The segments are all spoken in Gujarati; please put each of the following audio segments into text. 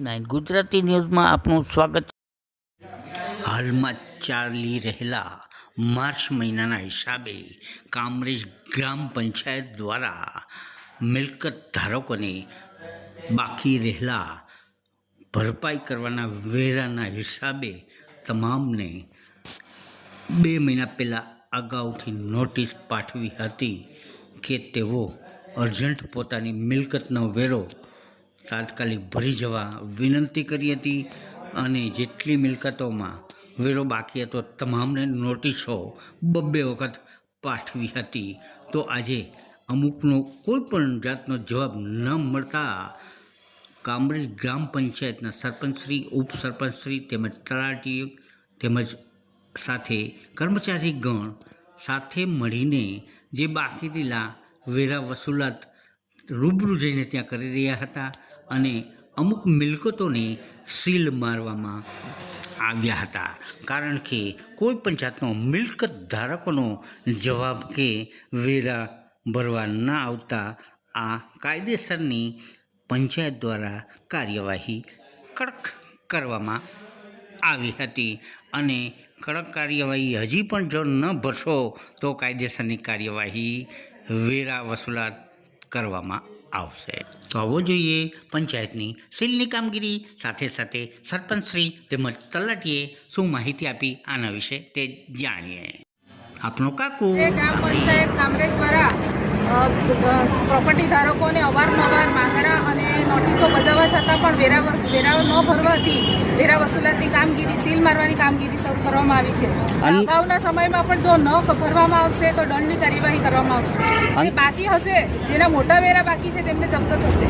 RT9 ગુજરાતી ન્યૂઝમાં આપનું સ્વાગત છે। હાલમાં ચાલી રહેલા માર્ચ મહિનાના હિસાબે કામરેજ ગ્રામ પંચાયત દ્વારા મિલકત ધારકોને બાકી રહેલા ભરપાઈ કરવાના વેરાના હિસાબે તમામને 2 મહિના પહેલાં અગાઉથી નોટિસ પાઠવી હતી કે તેઓ અર્જન્ટ પોતાની મિલકતનો વેરો તાત્કાલિક ભરી જવા વિનંતી કરી હતી અને જેટલી મિલકતોમાં વેરો બાકી હતો તમામને નોટિસો 2 વખત પાઠવી હતી। તો આજે અમુકનો કોઈ પણ જાતનો જવાબ ન મળતા કામરેજ ગ્રામ પંચાયતના સરપંચશ્રી, ઉપસરપંચશ્રી તેમજ તલાટી તેમજ સાથે કર્મચારીગણ સાથે મળીને જે બાકી રહેલા વેરા વસૂલાત રૂબરૂ જઈને ત્યાં કરી રહ્યા હતા અને અમુક મિલકતોને સીલ મારવામાં આવ્યા હતા, કારણ કે કોઈ પણ જાતનો મિલકત ધારકોનો જવાબ કે વેરા ભરવા ન આવતા આ કાયદેસરની પંચાયત દ્વારા કાર્યવાહી કડક કરવામાં આવી હતી અને કડક કાર્યવાહી હજી પણ જો ન ભરશો તો કાયદેસરની કાર્યવાહી વેરા વસૂલાત કરવામાં આવશે। તો આવો જોઈએ પંચાયતની સીલની કામગીરી, સાથે સાથે સરપંચશ્રી તેમજ તલાટીએ શું માહિતી આપી આના વિશે તે જાણીએ। આપનો કાકુ ગ્રામ પંચાયત કામરેજ દ્વારા પ્રોપર્ટી ધારકોને અવારનવાર માંગણા અને નોટિસો બજાવવા છતાં પણ વેરા ન ભરવાથી વેરા વસૂલાતની કામગીરી, સીલ મારવાની કામગીરી શરૂ કરવામાં આવી છે। અગાઉના સમયમાં પણ જો ન ભરવામાં આવશે તો દંડની કાર્યવાહી કરવામાં આવશે। જે બાકી હશે, જેના મોટા વેરા બાકી છે તેમને જપ્ત થશે।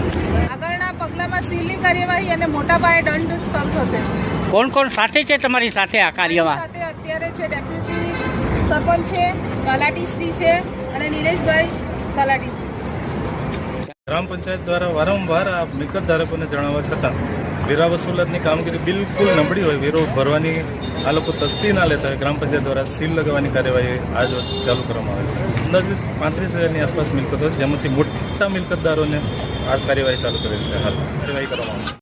આગળના પગલામાં સીલની કાર્યવાહી અને મોટા પાયે દંડ શરૂ થશે। કોણ કોણ સાથે છે તમારી સાથે આ કાર્યમાં? સાથે અત્યારે છે ડેપ્યુટી સરપંચ છે, તલાટીશ્રી છે અને નિલેશભાઈ તલાટી। ગ્રામ પંચાયત દ્વારા વારંવાર આ મિલકત ધારકોને જણાવવા છતાં વેરા વસૂલાતની કામગીરી બિલકુલ નબળી હોય, વેરો ભરવાની આ લોકો તસ્દી ના લેતા હોય, ગ્રામ પંચાયત દ્વારા સીલ લગાવવાની કાર્યવાહી આજ ચાલુ કરવામાં આવે છે। અંદાજિત 35,000ની આસપાસ મિલકત હોય, જેમાંથી મોટા મિલકતદારોને આ કાર્યવાહી ચાલુ કરેલી છે। હાલ કાર્યવાહી કરવામાં આવશે।